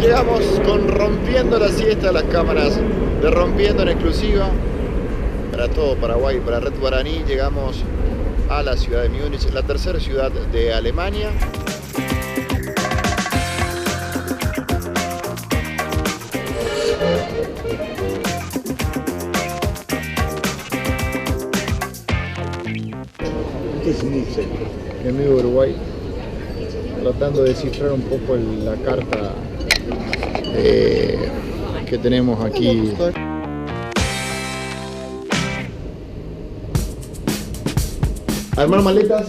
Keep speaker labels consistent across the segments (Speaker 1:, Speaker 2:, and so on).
Speaker 1: Llegamos con Rompiendo la Siesta, las cámaras de Rompiendo en exclusiva para todo Paraguay, para Red Guaraní. Llegamos a la ciudad de Múnich, la tercera ciudad de Alemania. Este es Nietzsche, mi amigo de Uruguay, tratando de descifrar un poco la carta que tenemos aquí. Armar maletas,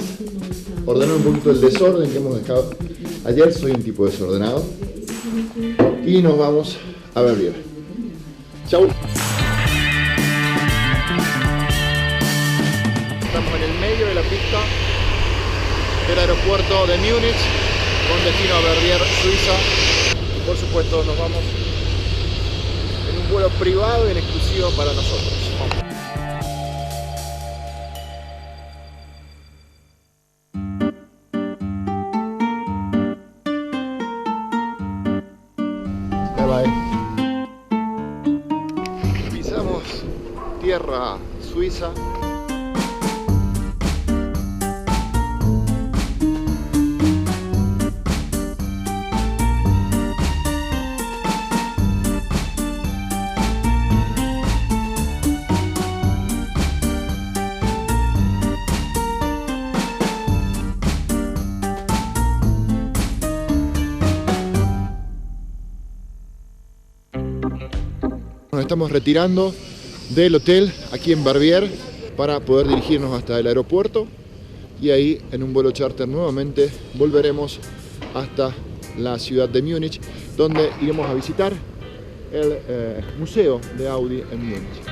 Speaker 1: ordenar un poquito el desorden que hemos dejado ayer. Soy un tipo desordenado. Y nos vamos a Verbier. Chau. Estamos en el medio de la pista del aeropuerto de Múnich con destino a Verbier, Suiza. Y por supuesto nos vamos en un vuelo privado y en exclusivo para nosotros. Vamos. Pisamos tierra suiza. Nos estamos retirando del hotel aquí en Verbier para poder dirigirnos hasta el aeropuerto y ahí en un vuelo charter nuevamente volveremos hasta la ciudad de Múnich, donde iremos a visitar el museo de Audi en Múnich.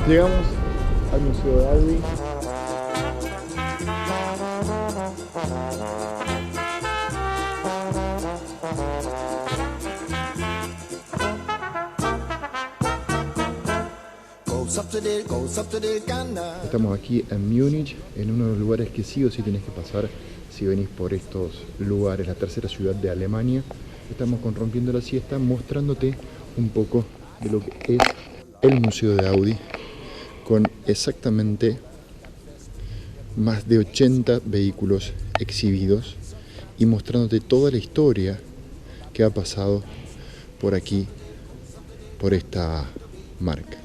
Speaker 1: Llegamos al museo de Audi. Estamos aquí en Múnich, en uno de los lugares que sí o sí tenés que pasar si venís por estos lugares, la tercera ciudad de Alemania. Estamos con Rompiendo la Siesta, mostrándote un poco de lo que es el museo de Audi, con exactamente más de 80 vehículos exhibidos y mostrándote toda la historia que ha pasado por aquí, por esta marca.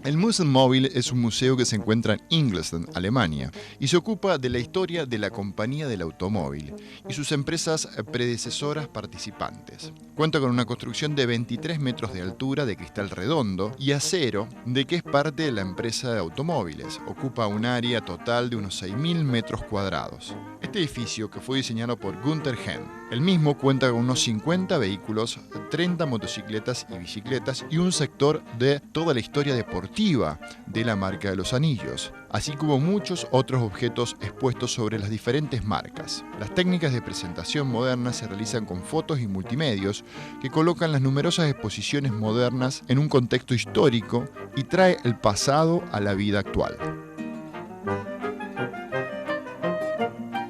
Speaker 1: El Museumsmobil es un museo que se encuentra en Ingolstadt, Alemania, y se ocupa de la historia de la compañía del automóvil y sus empresas predecesoras participantes. Cuenta con una construcción de 23 metros de altura de cristal redondo y acero, de que es parte de la empresa de automóviles. Ocupa un área total de unos 6.000 metros cuadrados. Este edificio, que fue diseñado por Günther Henn, el mismo cuenta con unos 50 vehículos, 30 motocicletas y bicicletas y un sector de toda la historia deportiva de la marca de los anillos, así como muchos otros objetos expuestos sobre las diferentes marcas. Las técnicas de presentación modernas se realizan con fotos y multimedios que colocan las numerosas exposiciones modernas en un contexto histórico y trae el pasado a la vida actual.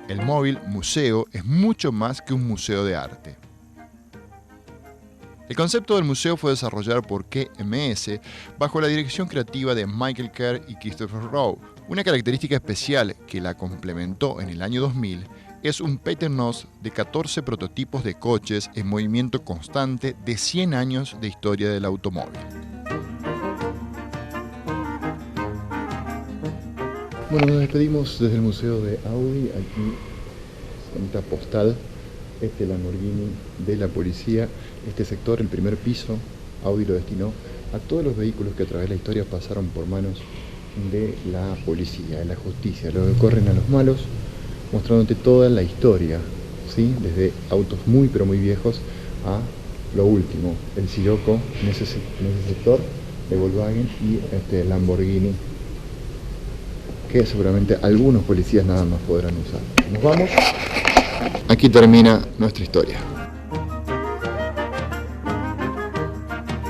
Speaker 1: El móvil museo es mucho más que un museo de arte. El concepto del museo fue desarrollado por KMS bajo la dirección creativa de Michael Kerr y Christopher Rowe. Una característica especial que la complementó en el año 2000 es un paternos de 14 prototipos de coches en movimiento constante de 100 años de historia del automóvil. Bueno, nos despedimos desde el museo de Audi, aquí en esta postal, este Lamborghini de la policía. Este sector, el primer piso, Audi lo destinó a todos los vehículos que a través de la historia pasaron por manos de la policía, de la justicia, los que corren a los malos, mostrándote toda la historia, ¿sí? Desde autos muy pero muy viejos a lo último, el Scirocco en ese sector de Volkswagen y este Lamborghini, que seguramente algunos policías nada más podrán usar. Nos vamos. Aquí termina nuestra historia.